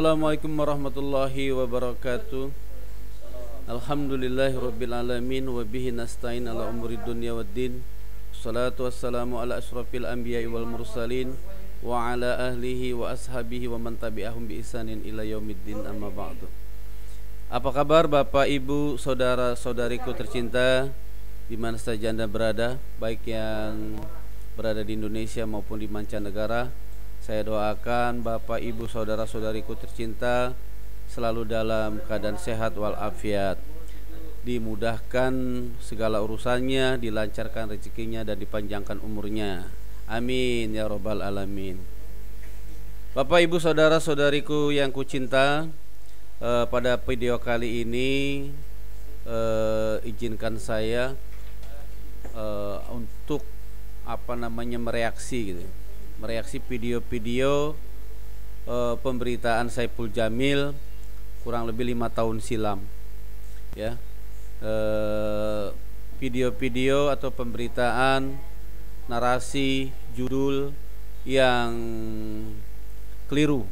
Assalamualaikum warahmatullahi wabarakatuh. Alhamdulillahirabbil alamin wa bihi nasta'in ala umuri dunya waddin. Wassalatu wassalamu ala asyrafil anbiya'i wal mursalin wa ala ahlihi wa ashabihi wa man tabi'ahum bi ihsanin ila yaumiddin, amma ba'du. Apa kabar Bapak Ibu, saudara-saudariku tercinta di mana saja Anda berada, baik yang berada di Indonesia maupun di mancanegara? Saya doakan Bapak Ibu saudara-saudariku tercinta selalu dalam keadaan sehat walafiat, dimudahkan segala urusannya, dilancarkan rezekinya dan dipanjangkan umurnya. Amin ya robbal alamin. Bapak Ibu saudara-saudariku yang kucinta, pada video kali ini izinkan saya untuk mereaksi video-video pemberitaan Saipul Jamil kurang lebih 5 tahun silam, ya. Video-video atau pemberitaan, narasi, judul yang keliru,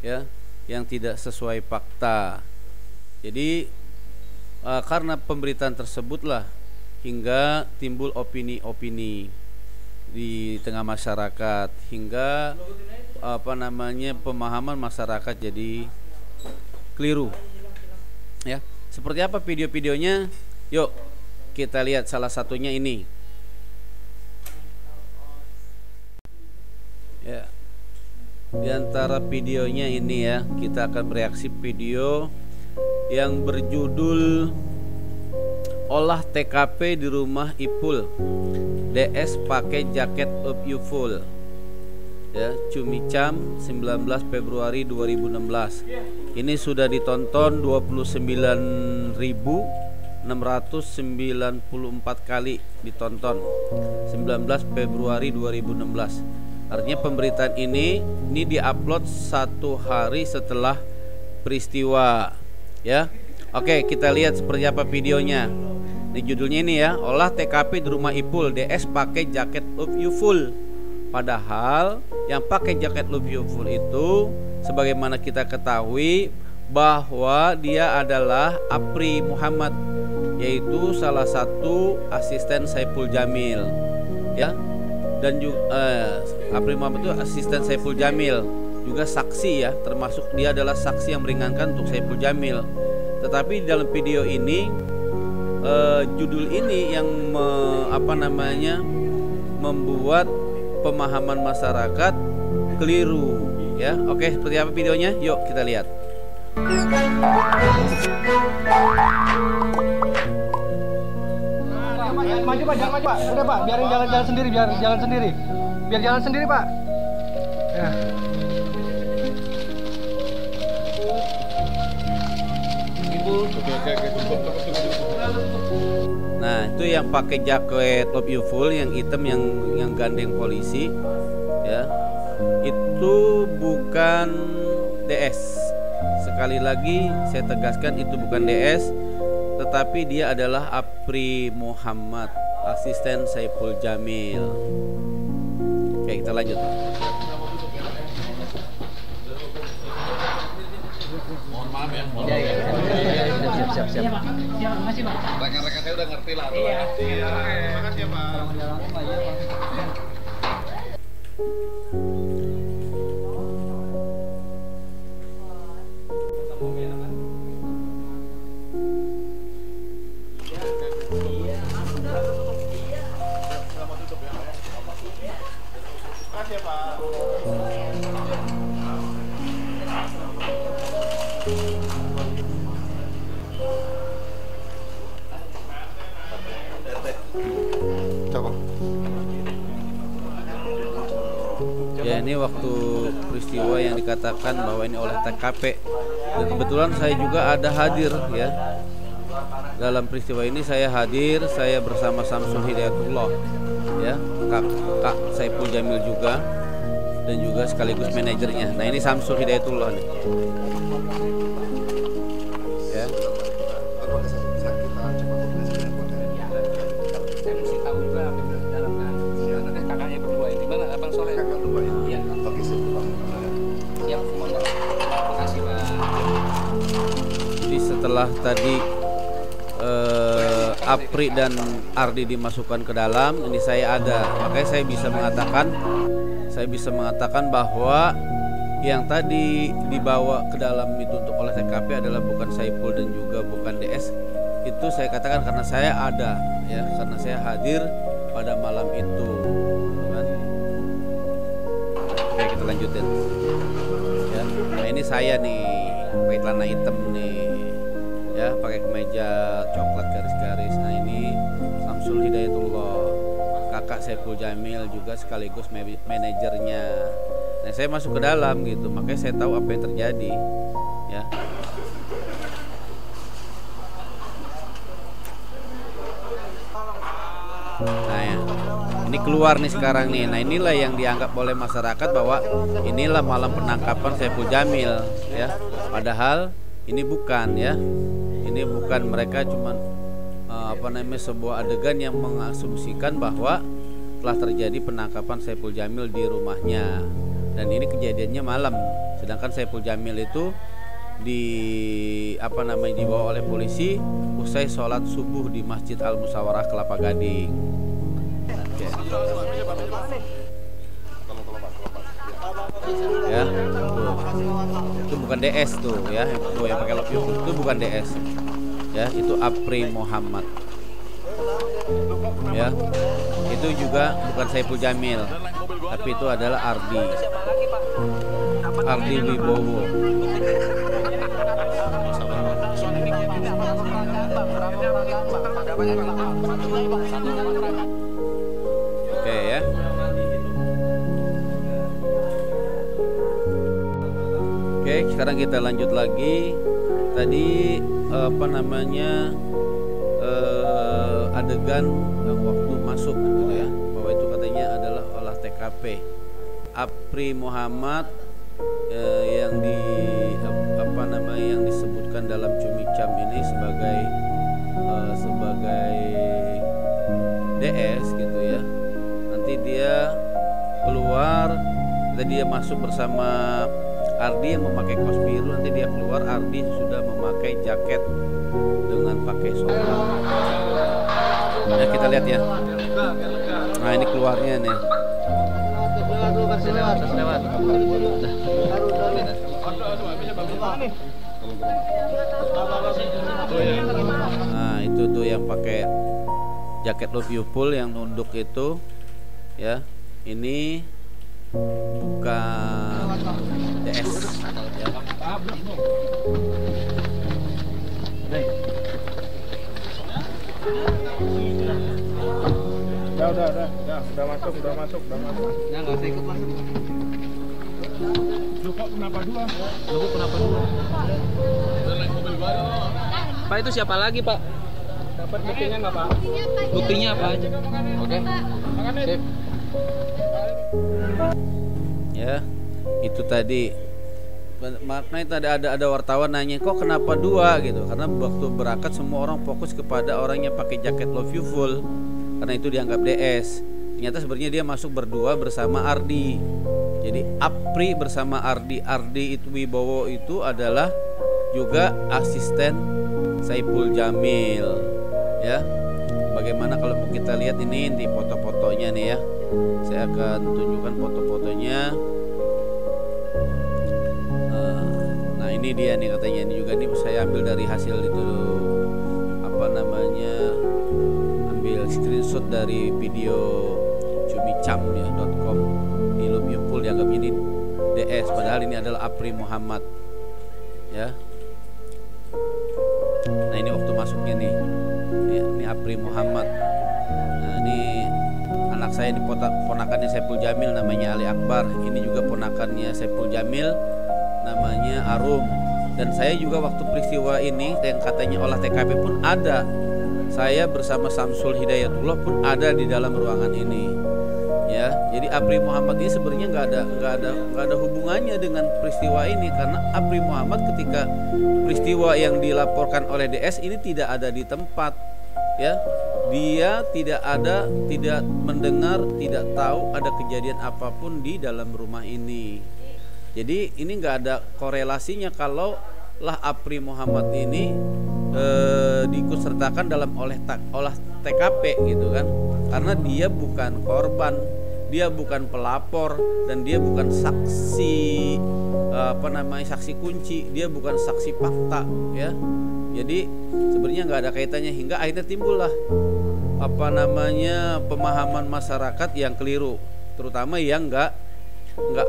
ya, yang tidak sesuai fakta. Jadi karena pemberitaan tersebutlah hingga timbul opini-opini di tengah masyarakat, hingga pemahaman masyarakat jadi keliru, ya. Seperti apa video-videonya? Yuk kita lihat salah satunya ini, ya. Di antara videonya ini, ya, kita akan bereaksi video yang berjudul olah TKP di rumah Ipul, DS pakai jaket up you full, ya, Cumicam 19 Februari 2016. Ini sudah ditonton 29.694 kali ditonton, 19 Februari 2016. Artinya pemberitaan ini diupload 1 hari setelah peristiwa, ya. Oke, kita lihat seperti apa videonya. Ini judulnya ini, ya, olah TKP di rumah Ipul, DS pakai jaket love you full. Padahal yang pakai jaket love you full itu, sebagaimana kita ketahui bahwa dia adalah Apri Muhammad, yaitu salah satu asisten Saipul Jamil, ya. Dan juga Apri Muhammad itu asisten Saipul Jamil, juga saksi, ya, termasuk dia adalah saksi yang meringankan untuk Saipul Jamil. Tetapi dalam video ini judul ini yang membuat pemahaman masyarakat keliru, ya. Oke, seperti apa videonya? Yuk kita lihat. Maju Pak, jangan maju Pak. Udah Pak, biarin jalan sendiri, biar jalan sendiri Pak. Ya. Nah, itu yang pakai jaket love you full, yang hitam, yang gandeng polisi, ya. Itu bukan DS. Sekali lagi saya tegaskan, itu bukan DS, tetapi dia adalah Apri Muhammad, asisten Saipul Jamil. Oke, kita lanjut. Mohon maaf ya. Siap. Iya, Pak. Ya, makasih, Pak. Rekan-rekan saya udah ngerti lah. Iya. Terima kasih ya, Pak. Ya, ini waktu peristiwa yang dikatakan bahwa ini oleh TKP. Dan kebetulan saya juga ada hadir, ya. Dalam peristiwa ini saya hadir, saya bersama Samsul Hidayatullah, ya, Kak Saipul Jamil juga, dan juga sekaligus manajernya. Nah, ini Samsul Hidayatullah nih, ya. Saya mesti tahu juga dalam kakaknya berdua ini. Mana Abang Soleh? Kakak berdua ya? Iya. Oke, siap. Siap, semuanya. Terima kasih. setelah tadi Apri dan Ardi dimasukkan ke dalam, ini saya ada, makanya saya bisa mengatakan bahwa yang tadi dibawa ke dalam itu untuk olah TKP adalah bukan Saipul dan juga bukan DS. Itu saya katakan karena saya ada, ya, karena saya hadir pada malam itu, kan? Oke, kita lanjutin. Ya, nah ini saya nih, pakai celana hitam nih, ya, pakai kemeja coklat garis-garis. Nah ini Samsul Hidayatullah, kakak Saipul Jamil juga sekaligus manajernya. Nah saya masuk ke dalam gitu, makanya saya tahu apa yang terjadi, ya. Nah ya, ini keluar nih sekarang nih. Nah inilah yang dianggap oleh masyarakat bahwa inilah malam penangkapan Saipul Jamil, ya. Padahal ini bukan, ya. Ini bukan, mereka cuman sebuah adegan yang mengasumsikan bahwa telah terjadi penangkapan Saipul Jamil di rumahnya. Dan ini kejadiannya malam, sedangkan Saipul Jamil itu dibawa oleh polisi usai sholat subuh di Masjid Al Musyawarah Kelapa Gading. Oke. Ya, tuh. Itu bukan DS tuh, ya, tuh yang pakai love you, itu bukan DS, ya, itu Apri Muhammad, ya, itu juga bukan Saipul Jamil, tapi itu adalah Ardi Wibowo. Oke, ya. Oke, sekarang kita lanjut lagi. Tadi adegan yang waktu masuk gitu, ya, bahwa itu katanya adalah olah TKP. Apri Muhammad yang disebutkan dalam Cumicam ini sebagai DS gitu, ya. Nanti dia keluar, dia masuk bersama Ardi yang memakai kaos biru, nanti dia keluar, Ardi sudah memakai jaket dengan pakai sorban. Nah, kita lihat ya. Nah, ini keluarnya nih. Nah, itu tuh yang pakai jaket Love You Full yang nunduk itu, ya. Ini bukan DS, ya. Udah masuk. Ya, nggak usah ikut masuk. Lu kok kenapa dua? Pak, itu siapa lagi, Pak? Dapat buktinya nggak, Pak? Buktinya apa aja? Oke. Sip. Ya, itu tadi. Makanya tadi ada wartawan nanya, kok kenapa dua gitu? Karena waktu berangkat semua orang fokus kepada orang yang pakai jaket Love You Full, karena itu dianggap DS. Ternyata sebenarnya dia masuk berdua bersama Ardi. Jadi Apri bersama Ardi itu Wibowo itu adalah juga asisten Saipul Jamil, ya. Bagaimana kalau kita lihat ini di foto-fotonya nih, ya. Saya akan tunjukkan foto-fotonya. Nah ini dia nih katanya, ini juga nih saya ambil dari hasil itu ambil screenshot dari video cumicam.com. Di Love You Full dianggap ini DS, padahal ini adalah Apri Muhammad, ya. Nah ini waktu masuknya nih, ini Apri Muhammad. Nah ini anak saya, ini ponakannya Saipul Jamil, namanya Ali Akbar. Ini juga ponakannya Saipul Jamil, namanya Arum. Dan saya juga waktu peristiwa ini yang katanya olah TKP pun ada. Saya bersama Samsul Hidayatullah pun ada di dalam ruangan ini, ya. Jadi Apri Muhammad ini sebenarnya nggak ada hubungannya dengan peristiwa ini, karena Apri Muhammad ketika peristiwa yang dilaporkan oleh DS ini tidak ada di tempat, ya. Dia tidak mendengar, tidak tahu ada kejadian apapun di dalam rumah ini. Jadi ini nggak ada korelasinya kalau lah Apri Muhammad ini diikutsertakan dalam olah TKP gitu kan, karena dia bukan korban, dia bukan pelapor, dan dia bukan saksi saksi kunci, dia bukan saksi fakta ya. Jadi sebenarnya nggak ada kaitannya, hingga akhirnya timbullah pemahaman masyarakat yang keliru, terutama yang nggak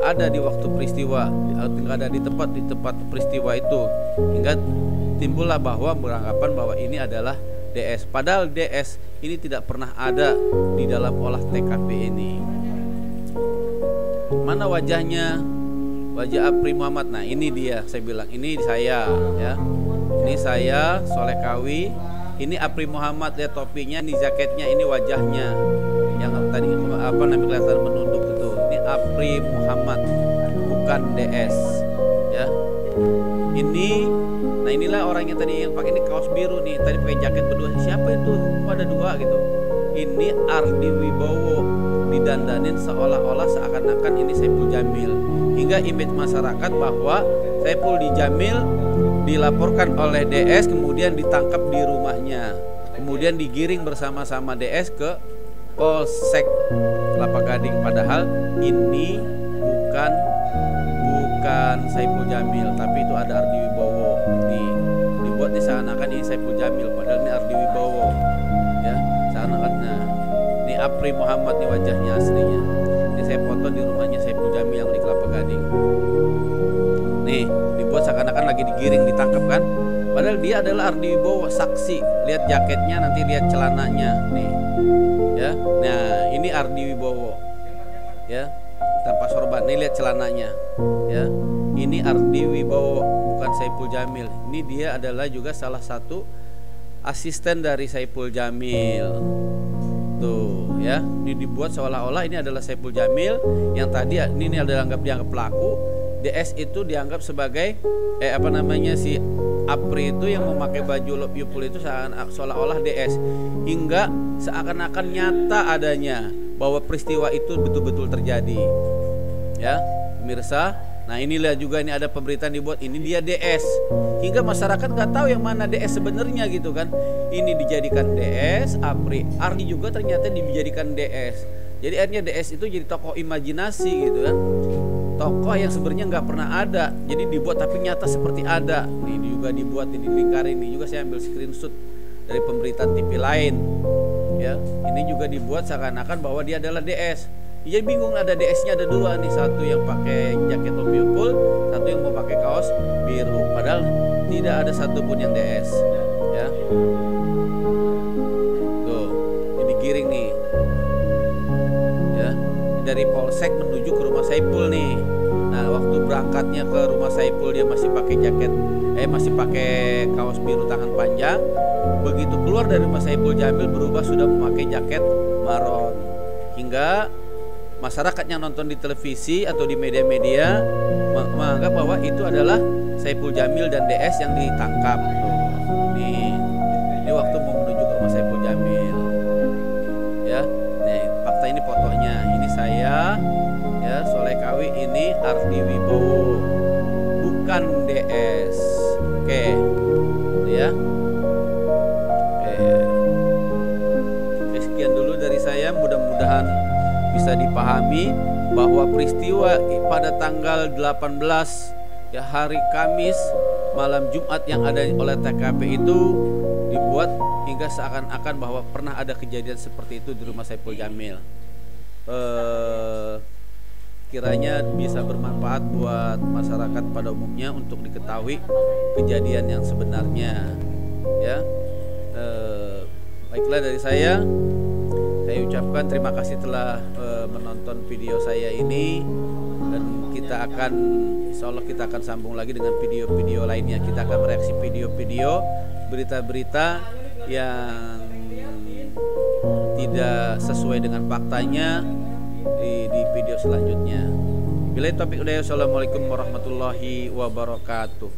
ada di waktu peristiwa, nggak ada di tempat peristiwa itu, hingga timbullah bahwa beranggapan bahwa ini adalah DS, padahal DS ini tidak pernah ada di dalam olah TKP ini. Mana wajahnya? Wajah Apri Muhammad. Nah ini dia, saya bilang ini saya ya, ini saya Soleh Kawi, ini Apri Muhammad, lihat topinya, ini jaketnya, ini wajahnya yang tadi kelihatan menunduk itu. Ini Apri Muhammad, bukan DS ya. Nah inilah orang yang tadi yang pakai ini kaos biru nih, tadi pakai jaket berdua. Siapa itu? Kok ada dua gitu? Ini Ardi Wibowo, didandanin seolah-olah seakan-akan ini Saipul Jamil, hingga image masyarakat bahwa Saipul Jamil dilaporkan oleh DS, kemudian ditangkap di rumahnya, kemudian digiring bersama-sama DS ke Polsek Kelapa Gading, padahal ini bukan Saipul Jamil, tapi itu ada Ardi Wibowo. Dibuat seakan-akan ini Saipul Jamil, padahal ini Ardi Wibowo ya, seakan-akan. Ini Apri Muhammad, nih wajahnya aslinya. Ini saya foto di rumahnya Saipul Jamil yang di Kelapa Gading. Nih dibuat seakan-akan lagi digiring, ditangkap kan, padahal dia adalah Ardi Wibowo, saksi. Lihat jaketnya, nanti lihat celananya nih ya. Nah ini Ardi Wibowo ya, tanpa sorban. Nih lihat celananya ya, ini Ardi Wibowo, bukan Saipul Jamil. Ini dia adalah juga salah satu asisten dari Saipul Jamil tuh ya. Ini dibuat seolah-olah ini adalah Saipul Jamil, yang tadi ini adalah dianggap pelaku. DS itu dianggap sebagai si Apri itu yang memakai baju Love You Full itu seolah-olah DS, hingga seakan-akan nyata adanya bahwa peristiwa itu betul-betul terjadi ya pemirsa. Nah inilah juga, ini ada pemberitaan dibuat ini dia DS, hingga masyarakat nggak tahu yang mana DS sebenarnya gitu kan. Ini dijadikan DS, Ardi juga ternyata dijadikan DS. Jadi akhirnya DS itu jadi tokoh imajinasi gitu kan, tokoh yang sebenarnya nggak pernah ada, jadi dibuat tapi nyata seperti ada. Ini juga dibuat, ini lingkaran, ini juga saya ambil screenshot dari pemberitaan TV lain ya. Ini juga dibuat seakan-akan bahwa dia adalah DS. Jadi bingung, ada DS-nya ada dua nih, satu yang pakai jaket Love You Full, satu yang mau pakai kaos biru, padahal tidak ada satupun yang DS ya. Tuh ini giring nih ya, dari Polsek menuju ke rumah Saipul nih. Nah waktu berangkatnya ke rumah Saipul dia masih pakai masih pakai kaos biru tangan panjang. Begitu keluar dari rumah Saipul Jamil berubah, sudah memakai jaket maron, hingga masyarakat yang nonton di televisi atau di media-media menganggap bahwa itu adalah Saipul Jamil dan DS yang ditangkap. Ini waktu mau menuju ke rumah Saipul Jamil ya. Nih fakta, ini fotonya, ini saya ya Soleh Kawi, ini Ardi Wibowo, bukan DS. Oke ya. Oke, sekian dulu dari saya, mudah-mudahan bisa dipahami bahwa peristiwa pada tanggal 18 ya, hari Kamis malam Jumat yang ada oleh TKP itu dibuat hingga seakan-akan bahwa pernah ada kejadian seperti itu di rumah Saipul Jamil. Kiranya bisa bermanfaat buat masyarakat pada umumnya untuk diketahui kejadian yang sebenarnya ya. Baiklah, dari saya ucapkan terima kasih telah menonton video saya ini, dan insya Allah kita akan sambung lagi dengan video-video lainnya. Kita akan mereaksi video-video berita-berita yang tidak sesuai dengan faktanya di video selanjutnya. Billahi taufiq wal hidayah. Assalamualaikum warahmatullahi wabarakatuh.